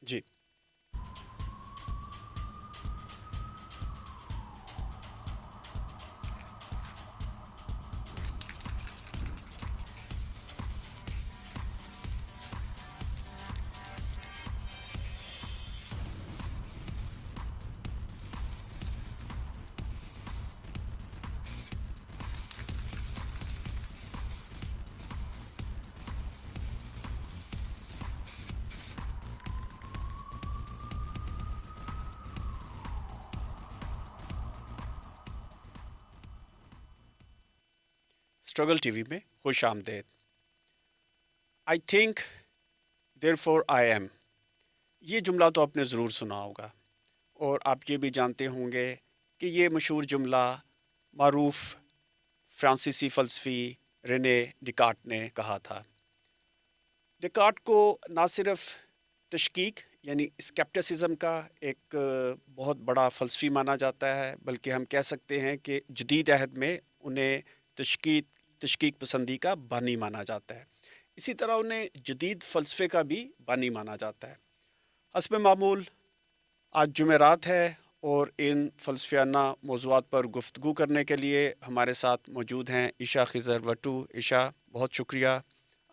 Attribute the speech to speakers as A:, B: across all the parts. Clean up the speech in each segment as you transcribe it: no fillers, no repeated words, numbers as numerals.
A: جی struggle T V میں خوش آمدید. I think therefore I am, یہ جملہ تو آپ نے ضرور سنا ہوگا، اور آپ یہ بھی جانتے ہوں گے کہ یہ مشہور جملہ معروف فرانسیسی فلسفی رینے ڈیکارٹ نے کہا تھا. ڈیکارٹ کو نہ صرف تشکیک یعنی اسکیپٹسزم کا ایک بہت بڑا فلسفی مانا جاتا ہے، بلکہ ہم کہہ سکتے ہیں کہ جدید عہد میں انہیں تشکیک پسندی کا بانی مانا جاتا ہے. اسی طرح انہیں جدید فلسفے کا بھی بانی مانا جاتا ہے. حسب معمول آج جمعرات ہے، اور ان فلسفیانہ موضوعات پر گفتگو کرنے کے لیے ہمارے ساتھ موجود ہیں عشا خضر وٹو. عشا، بہت شکریہ،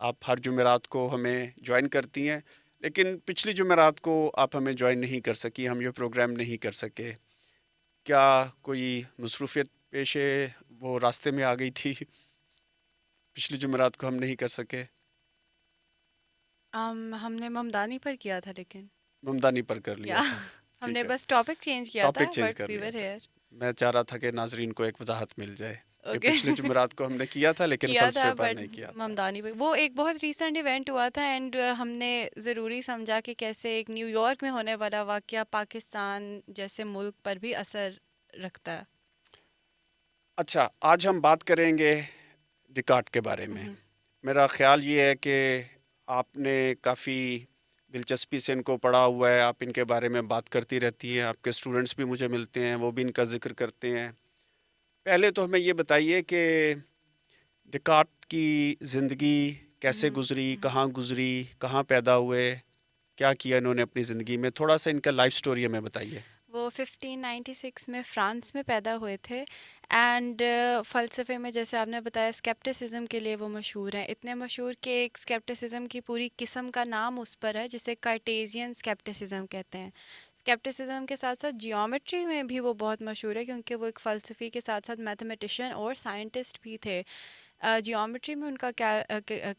A: آپ ہر جمعرات کو ہمیں جوائن کرتی ہیں، لیکن پچھلی جمعرات کو آپ ہمیں جوائن نہیں کر سکی، ہم یہ پروگرام نہیں کر سکے. کیا کوئی مصروفیت پیش ہے؟ وہ راستے میں آ گئی تھی، پچھلی جمعرات کو ہم نہیں کر سکے.
B: ہم نے ممدانی پر کیا تھا، لیکن
A: ممدانی پر کر لیا
B: یا
A: تھا.
B: ہم نے
A: ٹھیک ہے،
B: بس ٹاپک چینج کیا
A: ٹاپک
B: تھا،
A: چینج
B: بٹ
A: کر
B: وی
A: لیا
B: ور
A: تھا.
B: ہیئر.
A: میں چاہ رہا تھا کہ ناظرین کو ایک وضاحت مل جائے کہ
B: اوکے
A: پچھلے جمعرات کو ہم نے کیا تھا لیکن
B: کیا
A: فلسفے
B: تھا،
A: پر
B: بٹ
A: نہیں کیا تھا.
B: ممدانی پہ وہ ایک بہت ریسنٹ ایونٹ ہوا تھا، اینڈ ہم نے ضروری سمجھا کہ کیسے ایک نیو یارک میں ہونے والا واقعہ پاکستان جیسے ملک پر بھی اثر رکھتا ہے.
A: اچھا، آج ہم بات کریں گے ڈیکارٹ کے بارے میں. میرا خیال یہ ہے کہ آپ نے کافی دلچسپی سے ان کو پڑھا ہوا ہے، آپ ان کے بارے میں بات کرتی رہتی ہیں، آپ کے اسٹوڈنٹس بھی مجھے ملتے ہیں، وہ بھی ان کا ذکر کرتے ہیں. پہلے تو ہمیں یہ بتائیے کہ ڈیکارٹ کی زندگی کیسے گزری، کہاں گزری، کہاں پیدا ہوئے، کیا کیا انہوں نے اپنی زندگی میں، تھوڑا سا ان کا لائف سٹوری ہمیں بتائیے.
B: وہ 1596 میں فرانس میں پیدا ہوئے تھے، اینڈ فلسفے میں جیسے آپ نے بتایا اسکیپٹسزم کے لیے وہ مشہور ہیں. اتنے مشہور کہ ایک اسکیپٹسزم کی پوری قسم کا نام اس پر ہے، جسے کارٹیزین اسکیپٹسزم کہتے ہیں. اسکیپٹسزم کے ساتھ ساتھ جیومیٹری میں بھی وہ بہت مشہور ہے، کیونکہ وہ ایک فلسفی کے ساتھ ساتھ میتھمیٹیشین اور سائنٹسٹ بھی تھے. جیومیٹری میں ان کا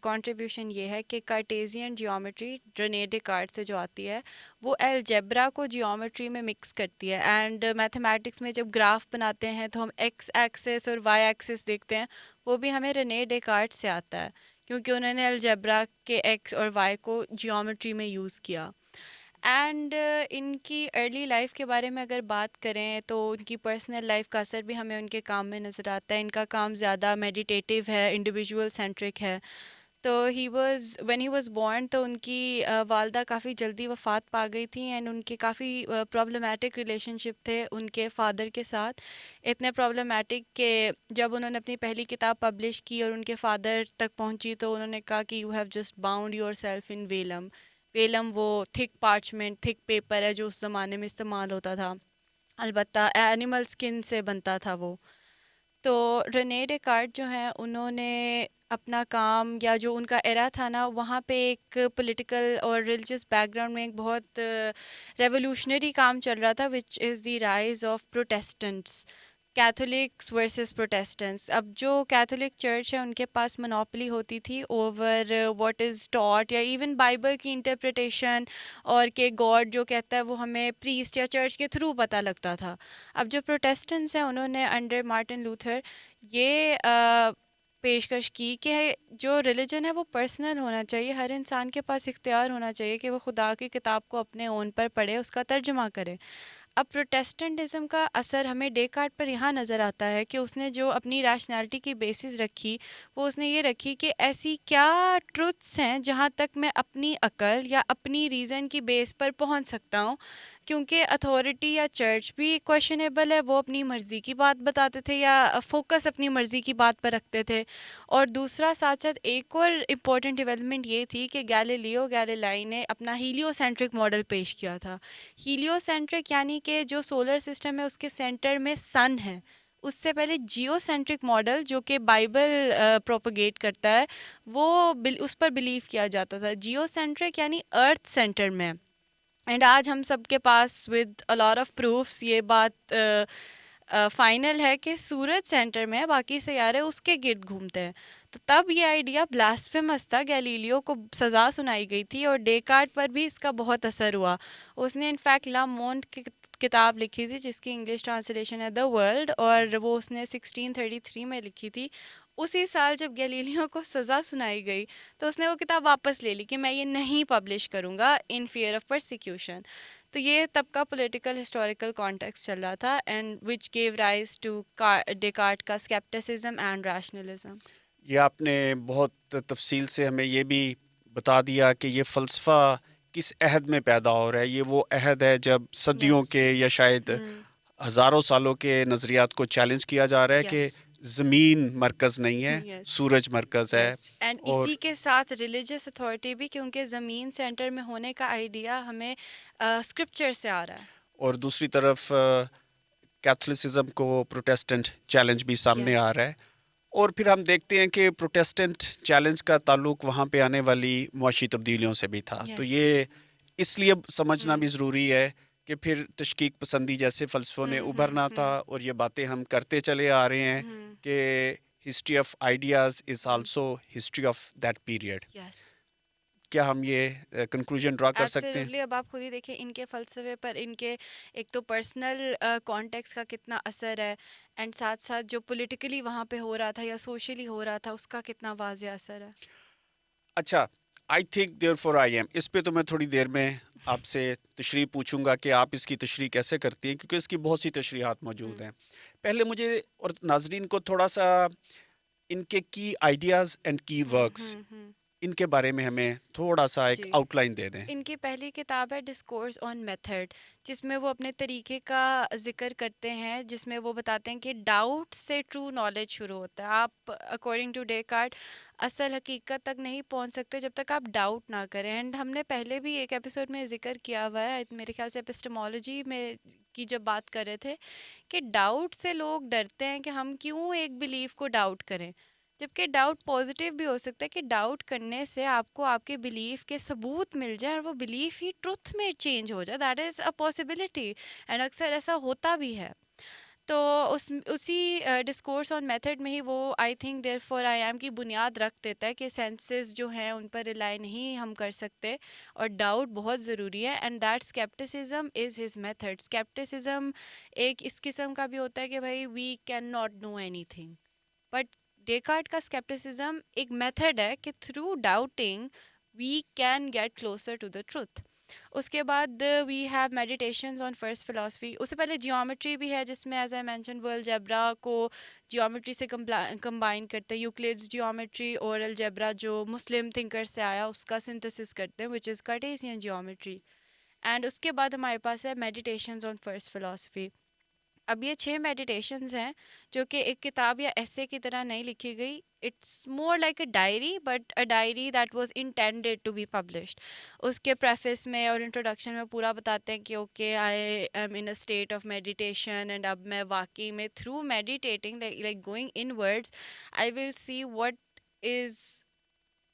B: کنٹریبیوشن یہ ہے کہ کارٹیزین جیومیٹری رنے ڈیکارٹ سے جو آتی ہے، وہ الجبرا کو جیومیٹری میں مکس کرتی ہے. اینڈ میتھمیٹکس میں جب گراف بناتے ہیں تو ہم ایکس ایکسس اور وائی ایکسس دیکھتے ہیں، وہ بھی ہمیں رنے ڈیکارٹ سے آتا ہے، کیونکہ انہوں نے الجبرا کے ایکس اور وائی کو جیومیٹری میں یوز کیا. اینڈ ان کی ارلی لائف کے بارے میں اگر بات کریں تو ان کی پرسنل لائف کا اثر بھی ہمیں ان کے کام میں نظر آتا ہے. ان کا کام زیادہ میڈیٹیٹیو ہے، انڈیویژول سینٹرک ہے. تو وین ہی واز بورن تو ان کی والدہ کافی جلدی وفات پا گئی تھیں، اینڈ ان کے کافی پرابلمیٹک ریلیشن شپ تھے ان کے فادر کے ساتھ. اتنے پرابلمیٹک کہ جب انہوں نے اپنی پہلی کتاب پبلش کی اور ان کے فادر تک پہنچی تو انہوں نے کہا کہ you have just bound your self in whelm. Whelm وہ تھک پارچمنٹ، تھک پیپر ہے جو اس زمانے میں استعمال ہوتا تھا، البتہ اینیمل اسکن سے بنتا تھا وہ. تو رنے ڈیکارٹ جو ہیں انہوں نے اپنا کام یا جو ان کا ایرا تھا نا، وہاں پہ ایک پولیٹیکل اور ریلیجس بیک گراؤنڈ میں ایک بہت ریولیوشنری کام چل رہا تھا، which is the rise of Protestants, Catholics versus Protestants. اب جو کیتھولک چرچ ہے ان کے پاس منوپلی ہوتی تھی اوور واٹ از ٹاٹ، یا ایون بائبل کی انٹرپریٹیشن، اور کہ گاڈ جو کہتا ہے وہ ہمیں پریسٹ یا چرچ کے تھرو پتہ لگتا تھا. اب جو پروٹیسٹنٹس ہیں انہوں نے انڈر مارٹن لوتھر یہ پیشکش کی کہ جو ریلیجن ہے وہ پرسنل ہونا چاہیے، ہر انسان کے پاس اختیار ہونا چاہیے کہ وہ خدا کی کتاب کو اپنے اون پر پڑھے، اس کا ترجمہ کرے. اب پروٹیسٹنٹزم کا اثر ہمیں ڈیکارٹ پر یہاں نظر آتا ہے کہ اس نے جو اپنی ریشنالٹی کی بیسس رکھی وہ اس نے یہ رکھی کہ ایسی کیا ٹروتھس ہیں جہاں تک میں اپنی عقل یا اپنی ریزن کی بیس پر پہنچ سکتا ہوں، کیونکہ اتھارٹی یا چرچ بھی کویشچنیبل ہے، وہ اپنی مرضی کی بات بتاتے تھے یا فوکس اپنی مرضی کی بات پر رکھتے تھے. اور دوسرا ساتھ ساتھ ایک اور امپورٹنٹ ڈیولپمنٹ یہ تھی کہ گیلیلیو گیلیلائی نے اپنا ہیلیو سینٹرک ماڈل پیش کیا تھا. ہیلیو سینٹرک یعنی کہ جو سولر سسٹم ہے اس کے سینٹر میں سن ہے. اس سے پہلے جیو سینٹرک ماڈل جو کہ بائبل پروپگیٹ کرتا ہے وہ اس پر بلیو کیا جاتا تھا. جیو سینٹرک یعنی ارتھ سینٹر میں. اینڈ آج ہم سب کے پاس with a lot of proofs یہ بات فائنل ہے کہ سورج سینٹر میں ہے، باقی سیارے اس کے گرد گھومتے ہیں. تو تب یہ آئیڈیا بلاسفیمس تھا، گیلیلیو کو سزا سنائی گئی تھی اور ڈیکارٹ پر بھی اس کا بہت اثر ہوا. اس نے انفیکٹ لا مونڈ کی کتاب لکھی تھی جس کی انگلش ٹرانسلیشن ہے دا ورلڈ، اور وہ اس نے 1633 میں لکھی تھی. اسی سال جب گیلیلیو کو سزا سنائی گئی تو اس نے وہ کتاب واپس لے لی کہ میں یہ نہیں پبلش کروں گا ان فیئر آف پرسیکیوشن. تو یہ تب کا پولیٹیکل ہسٹوریکل کانٹیکس چل رہا تھا and which gave rise to Descartes کا اسکیپٹسزم اینڈ ریشنلزم.
A: یہ آپ نے بہت تفصیل سے ہمیں یہ بھی بتا دیا کہ یہ فلسفہ کس عہد میں پیدا ہو رہا ہے. یہ وہ عہد ہے جب صدیوں
B: Yes.
A: کے یا شاید ہزاروں سالوں کے نظریات کو چیلنج کیا جا رہا ہے کہ
B: Yes.
A: زمین مرکز نہیں ہے،
B: Yes.
A: سورج مرکز ہے.
B: Yes. اینڈ
A: اور
B: اسی کے ساتھ ریلیجیس اتھارٹی بھی، کیونکہ زمین سینٹر میں ہونے کا آئیڈیا ہمیں اسکرپچر سے آ رہا ہے.
A: اور دوسری طرف کیتھولسزم کو پروٹیسٹنٹ چیلنج بھی سامنے آ
B: Yes.
A: رہا ہے. اور پھر ہم دیکھتے ہیں کہ پروٹیسٹنٹ چیلنج کا تعلق وہاں پہ آنے والی معاشی تبدیلیوں سے بھی تھا. تو
B: Yes.
A: یہ اس لیے سمجھنا بھی ضروری ہے کہ پھر تشکیک پسندی جیسے فلسفوں نے ابھرنا تھا، اور یہ باتیں ہم کرتے چلے آ رہے ہیں کہ history of ideas is also history of that period.
B: Yes
A: کیا ہم یہ کنکلوژن ڈرا کر سکتے ہیں؟
B: ایبسلیٹلی. اب آپ خود ہی دیکھیں ان کے فلسفے پر ان کے ایک تو پرسنل کانٹیکس کا کتنا اثر ہے، اینڈ ساتھ ساتھ جو پولیٹیکلی وہاں پہ ہو رہا تھا یا سوشلی ہو رہا تھا اس کا کتنا واضح اثر ہے.
A: اچھا، I think therefore I am, اس پہ تو میں تھوڑی دیر میں آپ سے تشریح پوچھوں گا کہ آپ اس کی تشریح کیسے کرتی ہیں، کیونکہ اس کی بہت سی تشریحات موجود ہیں. پہلے مجھے اور ناظرین کو تھوڑا سا ان کے کی آئیڈیاز اینڈ کی ورکس ان کے بارے میں ہمیں تھوڑا سا ایک آؤٹ لائن دے دیں.
B: ان کی پہلی کتاب ہے ڈسکورس آن میتھڈ، جس میں وہ اپنے طریقے کا ذکر کرتے ہیں، جس میں وہ بتاتے ہیں کہ ڈاؤٹ سے ٹرو نالج شروع ہوتا ہے. آپ اکارڈنگ ٹو ڈیکارٹ اصل حقیقت تک نہیں پہنچ سکتے جب تک آپ ڈاؤٹ نہ کریں. اینڈ ہم نے پہلے بھی ایک ایپیسوڈ میں ذکر کیا ہوا ہے، میرے خیال سے ایپسٹمالوجی میں کی جب بات کر رہے تھے کہ ڈاؤٹ سے لوگ ڈرتے ہیں کہ ہم کیوں ایک بلیف کو ڈاؤٹ کریں، جبکہ ڈاؤٹ پازیٹیو بھی ہو سکتا ہے کہ ڈاؤٹ کرنے سے آپ کو آپ کے بلیف کے ثبوت مل جائے اور وہ بلیف ہی ٹروتھ میں چینج ہو جائے. That is a possibility and اکثر ایسا ہوتا بھی ہے. تو اسی ڈسکورس آن میتھڈ میں ہی وہ I think therefore I am کی بنیاد رکھ دیتا ہے کہ سینسز جو ہیں ان پر ریلائی نہیں ہم کر سکتے اور ڈاؤٹ بہت ضروری ہے. And that scepticism is his method. Scepticism ایک اس قسم کا بھی ہوتا ہے کہ بھائی we can not know anything, but Descartes کا اسکیپٹسزم ایک میتھڈ ہے کہ through doubting we can get closer to the truth. اس کے بعد we have meditations on first philosophy. اس سے پہلے جیومیٹری بھی ہے جس میں ایز اے مینشن وہ الجبرا کو جیومیٹری سے کمبائن کرتے ہیں. یوکلڈز جیومیٹری اور الجبرا جو مسلم تھنکر سے آیا اس کا سنتھسس کرتے ہیں وچ از کارٹیزین جیومیٹری. اینڈ اس کے بعد ہمارے پاس ہے میڈیٹیشنز آن فرسٹ فلاسفی. اب یہ 6 میڈیٹیشنز ہیں جو کہ ایک کتاب یا ایسے کی طرح نہیں لکھی گئی. It's more like a diary, but a diary that was intended to be published. اس کے پریفس میں اور انٹروڈکشن میں پورا بتاتے ہیں کہ okay I am in a state of meditation and اب میں واقعی میں through meditating like going in words I will see what is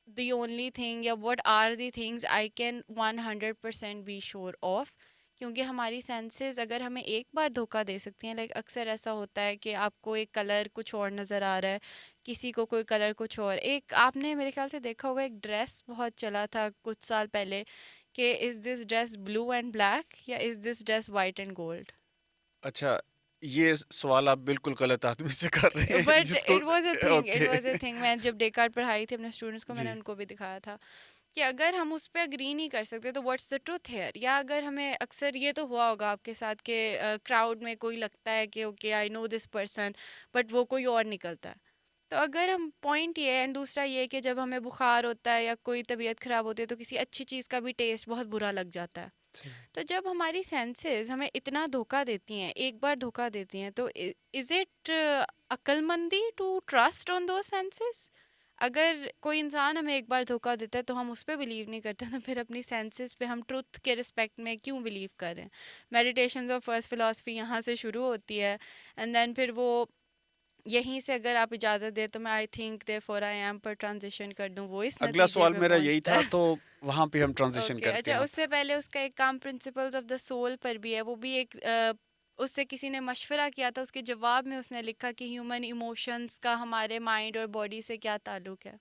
B: the only thing یا what are the things I can 100% be sure of. کیونکہ ہماری senses اگر ہمیں ایک بار دھوکہ دے سکتی ہیں، لائک اکثر ایسا ہوتا ہے کہ آپ کو ایک کلر کچھ اور نظر آ رہا ہے، کسی کو کوئی کلر کچھ اور. ایک آپ نے میرے خیال سے دیکھا ہوگا ایک ڈریس بہت چلا تھا کچھ سال پہلے کہ از دس ڈریس بلو اینڈ بلیک یا از دس ڈریس وائٹ اینڈ گولڈ.
A: اچھا، یہ سوال آپ بالکل غلط آدمی سے کر رہے ہیں
B: بٹ
A: جس کو
B: اٹ واز اے تھنگ میں جب ڈیکارٹ پڑھائی تھی اپنے اسٹوڈنٹس کو میں نے
A: جی
B: ان کو بھی دکھایا تھا. کہ اگر ہم اس پہ اگری نہیں کر سکتے تو واٹس دا ٹروتھ ہیئر. یا اگر ہمیں اکثر یہ تو ہوا ہوگا آپ کے ساتھ کہ کراؤڈ میں کوئی لگتا ہے کہ okay I know this person but وہ کوئی اور نکلتا ہے. تو اگر ہم پوائنٹ یہ ہے اینڈ دوسرا یہ کہ جب ہمیں بخار ہوتا ہے یا کوئی طبیعت خراب ہوتی ہے تو کسی اچھی چیز کا بھی ٹیسٹ بہت برا لگ جاتا ہے.
A: صحیح.
B: تو جب ہماری سینسز ہمیں اتنا دھوکہ دیتی ہیں ایک بار دھوکہ دیتی ہیں تو از اٹ عقل مندی to trust on those senses? اگر کوئی انسان ہمیں ایک بار دھوکہ دیتا ہے تو ہم اس پہ بلیو نہیں کرتے تو پھر اپنی سینسز پہ ہم ٹروتھ کے رسپیکٹ میں کیوں بلیو کر رہے ہیں؟ میڈیٹیشنز آف فرسٹ فلاسفی یہاں سے شروع ہوتی ہے اینڈ دین پھر وہ یہیں سے اگر آپ اجازت دیں تو میں I think therefore I am پر ٹرانزیشن کر دوں. وہ اس
A: اگلا
B: نتیجے
A: سوال
B: پہ
A: میرا یہی
B: پہنچتا
A: تھا
B: ہے.
A: تو وہاں پہ ہم ٹرانزیشن
B: اوکے
A: کرتے
B: اچھا،
A: ہیں.
B: اس سے پہلے اس کا ایک کام پرنسپلز آف دا سول پر بھی ہے. وہ بھی ایک اس سے کسی نے مشورہ کیا تھا، اس کے جواب میں اس نے لکھا کہ ہیومن ایموشنز کا ہمارے مائنڈ اور باڈی سے کیا تعلق ہے.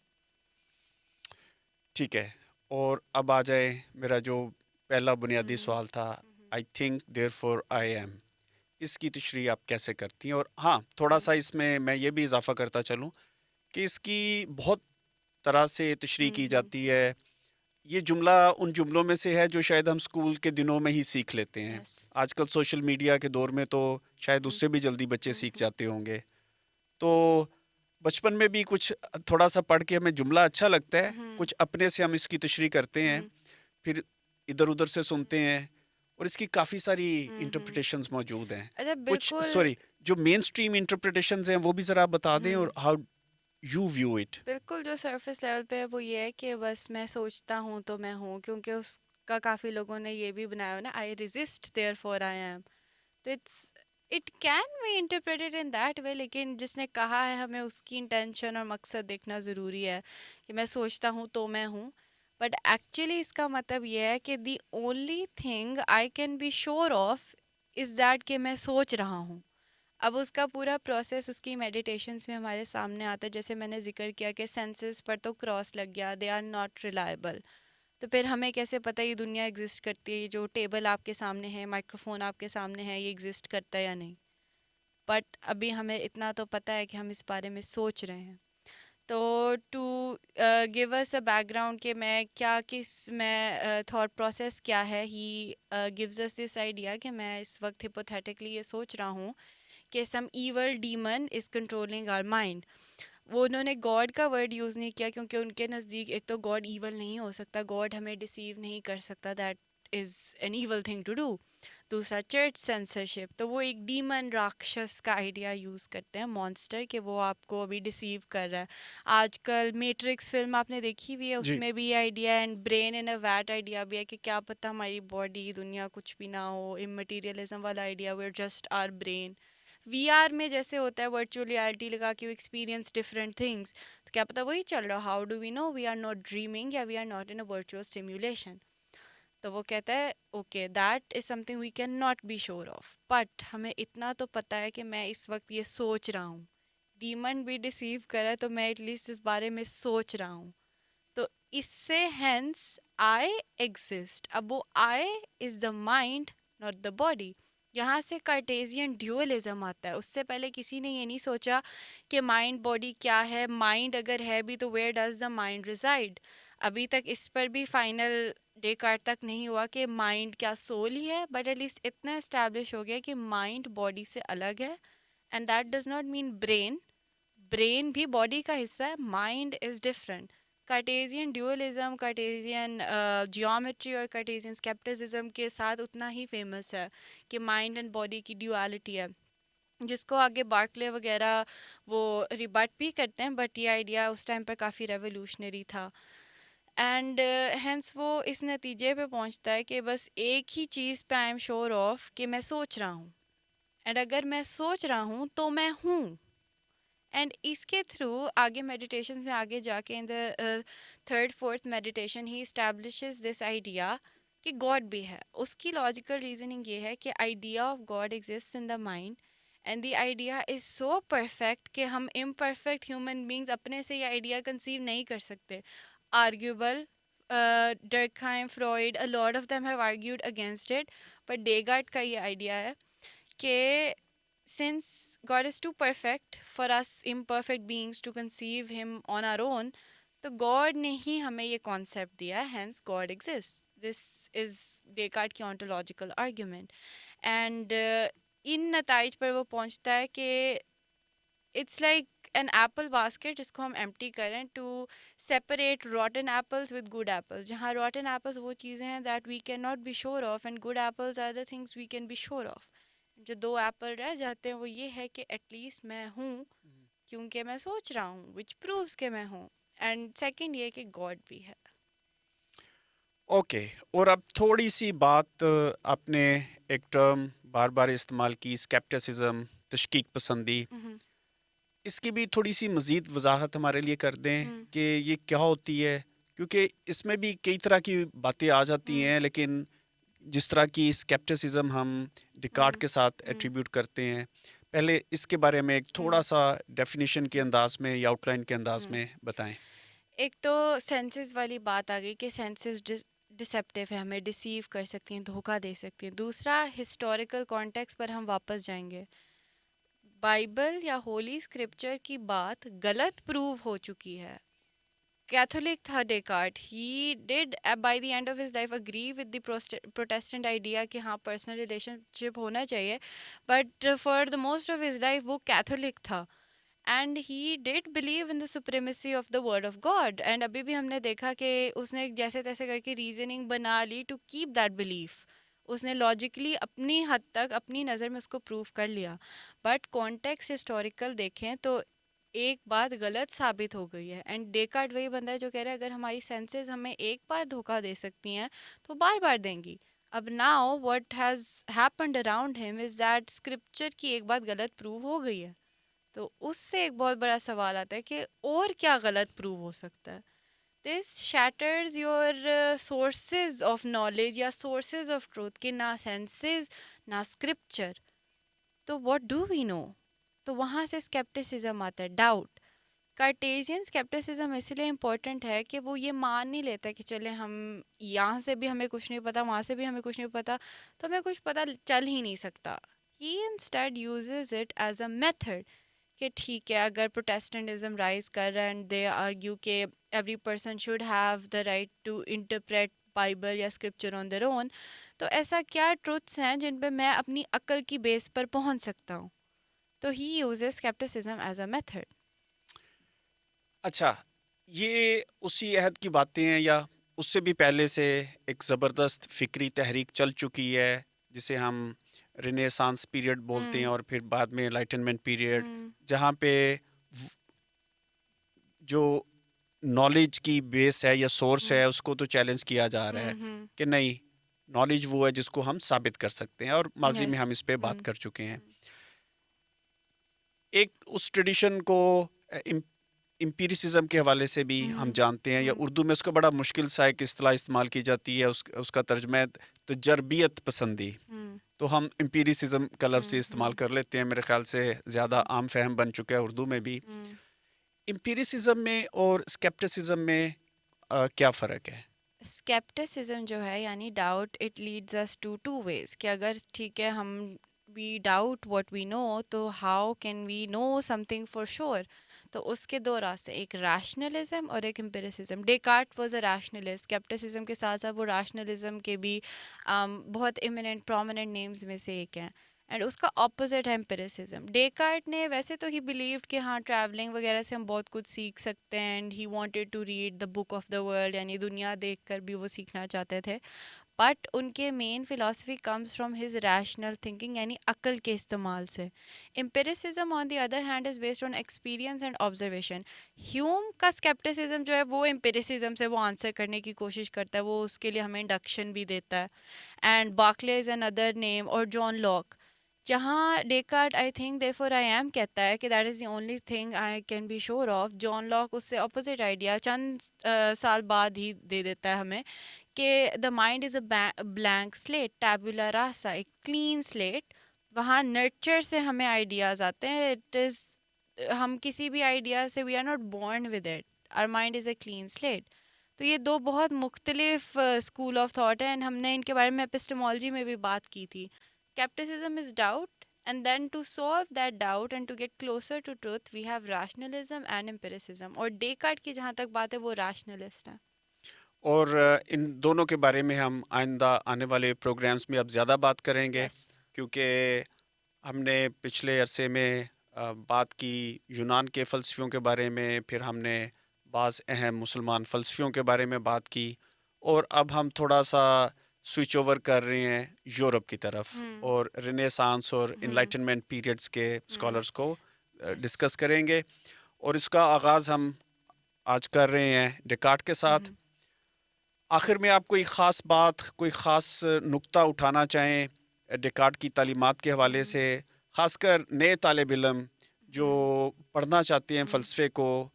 A: ٹھیک ہے، اور اب آ جائے میرا جو پہلا بنیادی
B: ہوں
A: سوال تھا، I think therefore I am, اس کی تشریح آپ کیسے کرتی ہیں؟ اور ہاں، تھوڑا سا اس میں یہ بھی اضافہ کرتا چلوں کہ اس کی بہت طرح سے تشریح کی جاتی ہے. یہ جملہ ان جملوں میں سے ہے جو شاید ہم اسکول کے دنوں میں ہی سیکھ لیتے ہیں.
B: یس.
A: آج کل سوشل میڈیا کے دور میں تو شاید اس سے بھی جلدی بچے سیکھ جاتے ہوں گے. تو بچپن میں بھی کچھ تھوڑا سا پڑھ کے ہمیں جملہ اچھا لگتا ہے، کچھ اپنے سے ہم اس کی تشریح کرتے ہیں، پھر ادھر ادھر سے سنتے ہیں، اور اس کی کافی ساری انٹرپریٹیشنز موجود ہیں.
B: اچھا
A: کچھ
B: بالکل
A: سوری، جو مین سٹریم انٹرپریٹیشنز ہیں وہ بھی ذرا بتا دیں، اور ہاؤ یو ویو اٹ.
B: بالکل جو سرفیس لیول پہ ہے وہ یہ ہے کہ بس میں سوچتا ہوں تو میں ہوں، کیونکہ اس کا کافی لوگوں نے یہ بھی بنایا ہو نا، I resist therefore I am. تو it can be interpreted in that way, لیکن جس نے کہا ہے ہمیں اس کی انٹینشن اور مقصد دیکھنا ضروری ہے کہ میں سوچتا ہوں تو میں ہوں. بٹ ایکچولی اس کا مطلب یہ ہے کہ the only thing I can be sure of is that کہ میں سوچ رہا ہوں. اب اس کا پورا پروسیس اس کی میڈیٹیشنس میں ہمارے سامنے آتا ہے. جیسے میں نے ذکر کیا کہ سینسز پر تو کراس لگ گیا، دے آر ناٹ ریلائبل. تو پھر ہمیں کیسے پتہ یہ دنیا ایگزسٹ کرتی ہے؟ یہ جو ٹیبل آپ کے سامنے ہے، مائکرو فون آپ کے سامنے ہے، یہ ایگزسٹ کرتا ہے یا نہیں؟ بٹ ابھی ہمیں اتنا تو پتہ ہے کہ ہم اس بارے میں سوچ رہے ہیں. تو to give us a background کہ میں کیا کس میں تھاٹ پروسیس کیا ہے، he gives us this idea کہ میں اس وقت ہپوتھیٹکلی یہ سوچ رہا ہوں کہ some evil demon is controlling our mind. وہ انہوں نے گاڈ کا ورڈ یوز نہیں کیا کیونکہ ان کے نزدیک ایک تو گاڈ ایول نہیں ہو سکتا، گاڈ ہمیں ڈیسیو نہیں کر سکتا، that is an evil thing to do. دوسرا چرچ سینسرشپ، تو وہ ایک ڈیمن راکشس کا آئیڈیا یوز کرتے ہیں، مانسٹر، کہ وہ آپ کو ابھی ڈیسیو کر رہا ہے. آج کل میٹرکس فلم آپ نے دیکھی ہوئی ہے، اس
A: جی.
B: میں بھی یہ آئیڈیا ہے، and brain in a vat idea بھی ہے کہ کیا پتہ ہماری باڈی دنیا کچھ بھی نہ ہو. امٹیریلزم والا idea, we're just our brain. We are میں جیسے ہوتا ہے ورچوئل ریالٹی لگا کے ایکسپیرینس ڈفرینٹ تھنگس، تو کیا پتہ وہی چل رہا. How do we know we are not dreaming یا we are not in a virtual simulation? تو وہ کہتا ہے okay that is something we can not be sure of, but ہمیں اتنا تو پتہ ہے کہ میں اس وقت یہ سوچ رہا ہوں. ڈیمن بھی ڈیسیو کرا تو میں ایٹ لیسٹ اس بارے میں سوچ رہا ہوں. تو اس سے ہینس آئی ایگزسٹ. اب وہ I is the mind not the body. یہاں سے کارٹیزین ڈیولزم آتا ہے. اس سے پہلے کسی نے یہ نہیں سوچا کہ مائنڈ باڈی کیا ہے. مائنڈ اگر ہے بھی تو where does the mind reside? ابھی تک اس پر بھی فائنل ڈیکارٹ تک نہیں ہوا کہ مائنڈ کیا سول ہی ہے، بٹ ایٹ لیسٹ اتنا اسٹیبلش ہو گیا کہ مائنڈ باڈی سے الگ ہے. And that does not mean brain, brain بھی باڈی کا حصہ ہے، mind is different. Cartesian dualism, Cartesian geometry اور کارٹیزین اسکیپٹزم کے ساتھ اتنا ہی فیمس ہے کہ مائنڈ اینڈ باڈی کی ڈیوالٹی ہے، جس کو آگے بارکلے وغیرہ وہ ریبٹ بھی کرتے ہیں، بٹ یہ آئیڈیا اس ٹائم پر کافی ریولیوشنری تھا. اینڈ ہینس وہ اس نتیجے پہ پہنچتا ہے کہ بس ایک ہی چیز پہ آئی ایم شیور آف کہ میں سوچ رہا ہوں، اینڈ اگر میں سوچ رہا ہوں تو میں ہوں. اینڈ اس کے تھرو آگے میڈیٹیشنز میں آگے جا کے in the third fourth meditation ہی اسٹیبلشز دس آئیڈیا کہ گاڈ بھی ہے. اس کی لاجیکل ریزننگ یہ ہے کہ idea of God exist in the mind, and the idea is so perfect کہ ہم امپرفیکٹ ہیومن بینگز اپنے سے یہ آئیڈیا کنسیو نہیں کر سکتے. Arguable, Durkheim, Freud, a lot of them have argued against it, but Descartes کا یہ آئیڈیا ہے کہ since God is too perfect for us imperfect beings to conceive him on our own, تو God نے ہی ہمیں یہ کانسیپٹ دیا ہے, hence God exist. This is Descartes کی آنٹولوجیکل آرگیومنٹ. اینڈ ان نتائج پر وہ پہنچتا ہے کہ it's like an apple basket جس کو ہم ایمپٹی کریں to separate rotten apples with good apples, جہاں روٹن ایپلز وہ چیزیں ہیں that we can not be sure of and good apples are the things we can be sure of. جو دو apple رہ جاتے ہیں وہ یہ ہے کہ ایٹ لیسٹ میں ہوں کیونکہ میں سوچ رہا ہوں, وچ پرووز کہ میں ہوں. اینڈ سیکنڈ یہ کہ گاڈ بھی ہے.
A: اوکے, اور اب تھوڑی سی بات آپ نے ایک ٹرم بار بار استعمال کی, اسکیپٹسزم, تشکیک پسندی, اس کی بھی تھوڑی سی مزید وضاحت ہمارے لیے کر دیں کہ یہ کیا ہوتی ہے, کیونکہ اس میں بھی کئی طرح کی باتیں آ جاتی ہیں, لیکن جس طرح کی اسکیپٹسزم ہم ڈیکارٹ کے ساتھ ایٹریبیوٹ کرتے ہیں, پہلے اس کے بارے میں ایک تھوڑا سا ڈیفینیشن کے انداز میں یا آؤٹ لائن کے انداز میں بتائیں.
B: ایک تو سینسز والی بات آ گئی کہ سینسز ڈسیپٹیو ہے, ہمیں ڈسیو کر سکتی ہیں, دھوکہ دے سکتی ہیں. دوسرا ہسٹوریکل کانٹیکس پر ہم واپس جائیں گے. بائبل یا ہولی اسکرپچر کی بات غلط پروو ہو چکی ہے. کیتھولک تھا Descartes, he did by the end of his life agree with the Protestant idea کہ ہاں پرسنل ریلیشن شپ ہونا چاہیے, but for the most of his life وہ کیتھولک تھا. And he did believe in the supremacy of the word of God. And ابھی بھی ہم نے دیکھا کہ اس نے جیسے تیسے کر کے ریزننگ بنا لی ٹو کیپ دیٹ بلیف. اس نے لاجیکلی اپنی حد تک اپنی نظر میں اس کو پروف کر لیا. بٹ کانٹیکسٹ ہسٹوریکل دیکھیں تو ایک بات غلط ثابت ہو گئی ہے. اینڈ ڈیکارٹ وہی بندہ ہے جو کہہ رہا ہے اگر ہماری سینسز ہمیں ایک بار دھوکہ دے سکتی ہیں تو بار بار دیں گی. اب now what has happened around ہم از دیٹ اسکرپچر کی ایک بات غلط پروو ہو گئی ہے. تو اس سے ایک بہت بڑا سوال آتا ہے کہ اور کیا غلط پروو ہو سکتا ہے. دس shatters your sources of knowledge یا سورسز آف ٹروتھ کہ نہ سینسز نہ اسکرپچر, تو واٹ ڈو وی نو. تو وہاں سے اسکیپٹسزم آتا ہے, ڈاؤٹ. کارٹیزین اسکیپٹسزم اس لیے امپورٹنٹ ہے کہ وہ یہ مان نہیں لیتا کہ چلے ہم یہاں سے بھی ہمیں کچھ نہیں پتہ, وہاں سے بھی ہمیں کچھ نہیں پتہ, تو ہمیں کچھ پتہ چل ہی نہیں سکتا. He instead uses it as a method کہ ٹھیک ہے اگر پروٹیسٹنٹزم رائز کر رہا ہے اینڈ دے آرگیو کہ every person should have the right to interpret Bible یا اسکرپچر آن دیئر اون, تو ایسا کیا ٹروتھس ہیں جن پہ میں اپنی عقل کی بیس پر پہنچ سکتا ہوں. تو he uses scepticism as a method.
A: اچھا, یہ اسی عہد کی باتیں ہیں یا اس سے بھی پہلے سے ایک زبردست فکری تحریک چل چکی ہے جسے ہم رینیسانس پیریڈ بولتے ہیں, اور پھر بعد میں انلائٹنمنٹ پیریڈ, جہاں پہ جو نالج کی بیس ہے یا سورس ہے اس کو تو چیلنج کیا جا رہا ہے کہ نہیں, نالج وہ ہے جس کو ہم ثابت کر سکتے ہیں, اور ماضی میں ہم اس پہ بات کر چکے ہیں. ایک اس ٹریڈیشن کو امپیریسزم کے حوالے سے بھی ہم جانتے ہیں, یا اردو میں اس کو بڑا مشکل سا ایک اصطلاح استعمال کی جاتی ہے, اس کا ترجمہ ہے تجربیت پسندی. تو ہم امپیریسزم کا لفظ استعمال کر لیتے ہیں, میرے خیال سے زیادہ عام فہم بن چکا ہے اردو میں بھی. امپیریسزم میں اور اسکیپٹسزم میں کیا فرق ہے؟
B: اسکیپٹسزم جو ہے یعنی doubt, it leads us to two ways کہ اگر ٹھیک ہے ہم وی ڈاؤٹ واٹ وی نو, تو how can we know something for sure. تو اس کے دو راستے, ایک ریشنلزم اور ایک empiricism. Descartes was a rationalist, skepticism کے ساتھ ساتھ وہ ریشنلزم کے بھی بہت ایمیننٹ پرومیننٹ نیمز میں سے ایک ہیں. اینڈ اس کا اپوزٹ ہے امپیریسزم. ڈیکارٹ نے ویسے تو ہی بلیوڈ کہ ہاں ٹریولنگ وغیرہ سے ہم بہت کچھ سیکھ سکتے ہیں, and he wanted to read the book of the world, یعنی دنیا دیکھ کر بھی وہ سیکھنا چاہتے تھے. بٹ ان کے main philosophy comes from his rational thinking یعنی عقل کے استعمال سے. Empiricism on the other hand is based on experience and observation. Hume کا اسکیپٹسزم جو ہے وہ امپیریسزم سے وہ آنسر کرنے کی کوشش کرتا ہے, وہ اس کے لیے ہمیں انڈکشن بھی دیتا ہے. And Berkeley is another name, اور جان لاک. جہاں Descartes I think therefore I am کہتا ہے کہ that is the only thing I can be sure of, John Locke اس سے اپوزٹ آئیڈیا چند سال بعد ہی دے دیتا ہے ہمیں کہ the mind is a blank slate, tabula rasa, ایک کلین سلیٹ. وہاں نرچر سے ہمیں آئیڈیاز آتے ہیں, اٹ از ہم کسی بھی آئیڈیا سے we are not born with it, our mind is a clean slate. تو یہ دو بہت مختلف اسکول آف تھاٹ ہیں, اینڈ ہم نے ان کے بارے میں ایپسٹمالوجی میں بھی بات کی تھی. Scepticism is doubt And then to solve that doubt and to get closer to truth, we have rationalism and empiricism. اور ڈیکارٹ کی جہاں تک بات ہے وہ rationalist ہیں.
A: اور ان دونوں کے بارے میں ہم آئندہ آنے والے پروگرامز میں اب زیادہ بات کریں گے،
B: Yes.
A: کیونکہ ہم نے پچھلے عرصے میں بات کی یونان کے فلسفیوں کے بارے میں، پھر ہم نے بعض اہم مسلمان فلسفیوں کے بارے میں بات کی، اور اب ہم تھوڑا سا سوئچ اوور کر رہے ہیں یورپ کی طرف، اور رینیسانس اور انلائٹنمنٹ پیریڈز کے اسکالرس کو ڈسکس کریں گے. اور اس کا آغاز ہم آج کر رہے ہیں ڈیکارٹ کے ساتھ. آخر میں آپ کوئی خاص بات، کوئی خاص نقطہ اٹھانا چاہیں ڈیکارٹ کی تعلیمات کے حوالے سے، خاص کر نئے طالب علم جو پڑھنا چاہتے ہیں فلسفے کو،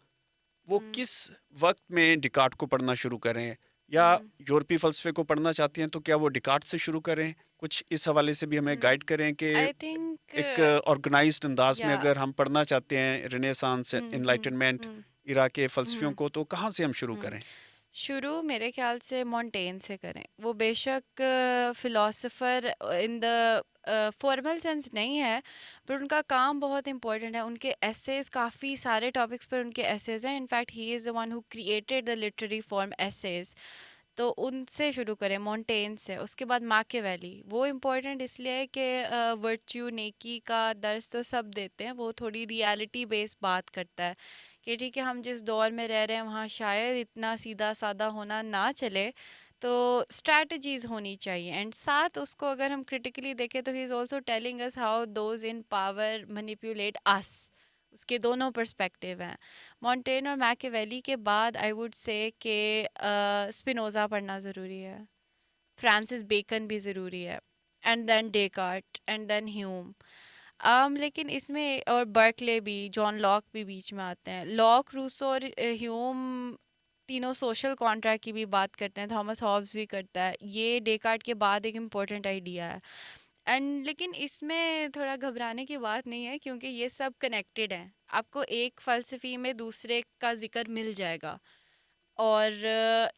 A: وہ کس وقت میں ڈیکارٹ کو پڑھنا شروع کریں، یا یورپی فلسفے کو پڑھنا چاہتے ہیں تو کیا وہ ڈیکارٹ سے شروع کریں؟ کچھ اس حوالے سے بھی ہمیں گائیڈ کریں کہ
B: I think
A: ایک آرگنائزڈ انداز میں اگر ہم پڑھنا چاہتے ہیں رینیسانس انلائٹنمنٹ ایرا کے فلسفیوں کو، تو کہاں سے ہم شروع کریں؟
B: شروع میرے خیال سے مونٹین سے کریں. وہ بے شک philosopher in the formal sense نہیں ہے، پر ان کا کام بہت امپورٹنٹ ہے. ان کے ایسیز کافی سارے ٹاپکس پر ان کے ایسیز ہیں. In fact he is the one who created the literary form essays. تو ان سے شروع کریں، مونٹین سے. اس کے بعد ماکیویلی. وہ امپورٹنٹ اس لیے ہے کہ ورچیو نیکی کا درس تو سب دیتے ہیں، وہ تھوڑی ریالٹی بیس بات کرتا ہے کہ ٹھیک ہے ہم جس دور میں رہ رہے ہیں وہاں شاید اتنا سیدھا سادہ ہونا نہ چلے، تو اسٹریٹجیز ہونی چاہیے. اینڈ ساتھ اس کو اگر ہم کرٹیکلی دیکھیں تو he is also telling us how those in power manipulate us. اس کے دونوں پرسپیکٹیو ہیں. مونٹین اور میکیویلی کے بعد آئی ووڈ سے کہ اسپینوزا پڑھنا ضروری ہے، فرانسس بیکن بھی ضروری ہے، and then Descartes, and then Hume. لیکن اس میں اور برکلے بھی، جان لاک بھی بیچ میں آتے ہیں. لاک، روسو اور ہیوم تینوں سوشل کانٹریکٹ کی بھی بات کرتے ہیں، تھامس ہابس بھی کرتا ہے. یہ ڈیکارٹ کے بعد ایک امپورٹنٹ آئیڈیا ہے. اینڈ لیکن اس میں تھوڑا گھبرانے کی بات نہیں ہے، کیونکہ یہ سب کنیکٹڈ ہیں. آپ کو ایک فلسفی میں دوسرے کا ذکر مل جائے گا، اور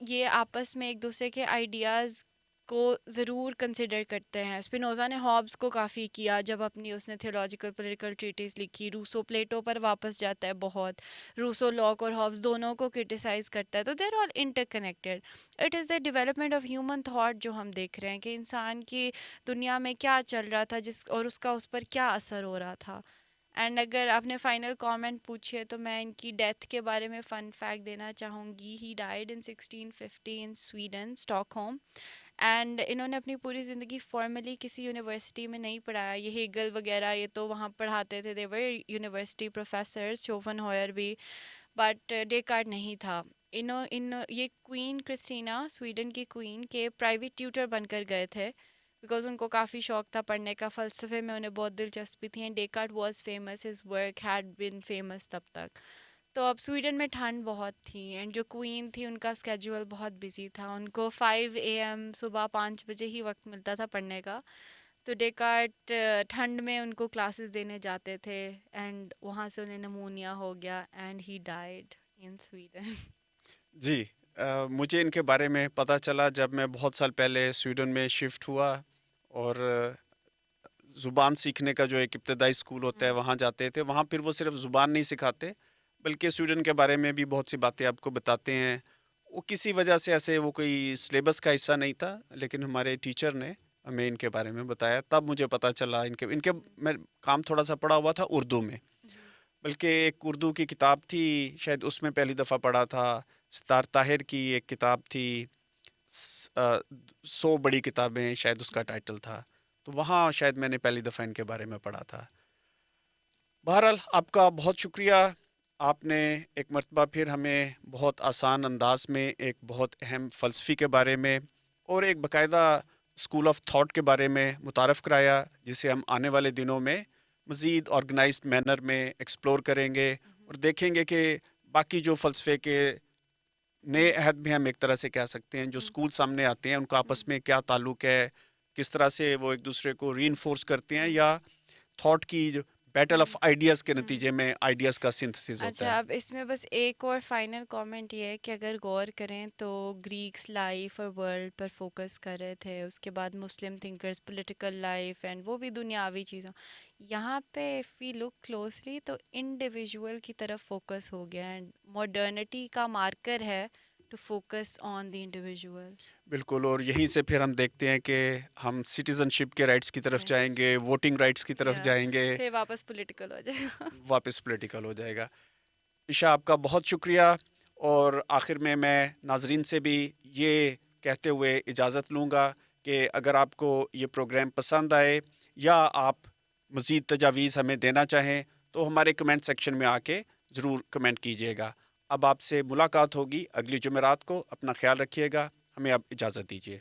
B: یہ آپس میں ایک دوسرے کے آئیڈیاز کو ضرور کنسیڈر کرتے ہیں. اسپینوزا نے ہابس کو کافی کیا جب اپنی اس نے تھیولوجیکل پولیٹیکل ٹریٹیز لکھی. روسو پلیٹو پر واپس جاتا ہے بہت. روسو لاک اور ہابس دونوں کو کرٹیسائز کرتا ہے. تو there all interconnected. It is the development of human thought جو ہم دیکھ رہے ہیں کہ انسان کی دنیا میں کیا چل رہا تھا، اور اس کا اس پر کیا اثر ہو رہا تھا. اینڈ اگر آپ نے فائنل کامنٹ پوچھے تو میں ان کی ڈیتھ کے بارے میں فن فیکٹ دینا چاہوں گی. ہی died in 1650 in Sweden, stock home. And انہوں نے اپنی پوری زندگی فارملی کسی یونیورسٹی میں نہیں پڑھایا. یہ ہیگل وغیرہ یہ تو وہاں پڑھاتے تھے، دے ور یونیورسٹی پروفیسرز، شوفن ہوئر بھی، بٹ ڈیکارٹ نہیں تھا. یہ کوئین کرسٹینا، سویڈن کی کوئین کے پرائیویٹ ٹیوٹر بن کر گئے تھے، بیکاز ان کو کافی شوق تھا پڑھنے کا، فلسفے میں انہیں بہت دلچسپی تھی. And Descartes was famous, his work had been famous تب تک. تو اب سویڈن میں ٹھنڈ بہت تھی، اینڈ جو کوئین تھی ان کا اسکیجول بہت بزی تھا. ان کو 5 AM صبح 5 بجے ہی وقت ملتا تھا پڑھنے کا. تو ڈیکارٹ ٹھنڈ میں ان کو کلاسز دینے جاتے تھے، اینڈ وہاں سے انہیں نمونیا ہو گیا، and he died in Sweden.
A: جی، مجھے ان کے بارے میں پتہ چلا جب میں بہت سال پہلے سویڈن میں شفٹ ہوا، اور زبان سیکھنے کا جو ایک ابتدائی اسکول ہوتا ہے وہاں جاتے تھے. وہاں پھر وہ صرف زبان نہیں سکھاتے بلکہ سویڈن کے بارے میں بھی بہت سی باتیں آپ کو بتاتے ہیں. وہ کسی وجہ سے ایسے وہ کوئی سلیبس کا حصہ نہیں تھا، لیکن ہمارے ٹیچر نے ہمیں ان کے بارے میں بتایا. تب مجھے پتہ چلا ان کے میں کام تھوڑا سا پڑھا ہوا تھا اردو میں، بلکہ ایک اردو کی کتاب تھی، شاید اس میں پہلی دفعہ پڑھا تھا. ستار طاہر کی ایک کتاب تھی 100 بڑی کتابیں، شاید اس کا ٹائٹل تھا. تو وہاں شاید میں نے پہلی دفعہ ان کے بارے میں پڑھا تھا. بہرحال آپ کا بہت شکریہ. آپ نے ایک مرتبہ پھر ہمیں بہت آسان انداز میں ایک بہت اہم فلسفی کے بارے میں اور ایک باقاعدہ اسکول آف تھاٹ کے بارے میں متعارف کرایا، جسے ہم آنے والے دنوں میں مزید آرگنائزڈ مینر میں ایکسپلور کریں گے، اور دیکھیں گے کہ باقی جو فلسفے کے نئے عہد میں ہم ایک طرح سے کہہ سکتے ہیں جو اسکول سامنے آتے ہیں ان کا آپس میں کیا تعلق ہے، کس طرح سے وہ ایک دوسرے کو ری انفورس کرتے ہیں، یا تھاٹ کی جو بیٹل آف آئیڈیاز کے نتیجے میں آئیڈیاز کا سنتھسس ہوتا
B: اچھا،
A: ہے.
B: اب اس میں بس ایک اور فائنل کامنٹ یہ ہے کہ اگر غور کریں تو گریکس لائف اور ورلڈ پر فوکس کر رہے تھے، اس کے بعد Muslim thinkers political life and وہ بھی دنیاوی چیزوں. یہاں پہ اف وی لک کلوزلی تو انڈیویژول کی طرف فوکس ہو گیا اینڈ ماڈرنٹی کا مارکر ہے to focus on the individual.
A: بالکل، اور یہیں سے پھر ہم دیکھتے ہیں کہ ہم سٹیزن شپ کے رائٹس کی طرف جائیں
B: یس،
A: گے، ووٹنگ رائٹس کی طرف
B: یا
A: جائیں گے،
B: پھر واپس پولیٹیکل ہو جائے گا.
A: واپس پولیٹیکل ہو جائے گا. عشا، آپ کا بہت شکریہ. اور آخر میں ناظرین سے بھی یہ کہتے ہوئے اجازت لوں گا کہ اگر آپ کو یہ پروگرام پسند آئے یا آپ مزید تجاویز ہمیں دینا چاہیں تو ہمارے کمنٹ سیکشن میں آ کے ضرور کمنٹ کیجیے گا. اب آپ سے ملاقات ہوگی اگلی جمعرات کو. اپنا خیال رکھیے گا. ہمیں اب اجازت دیجیے.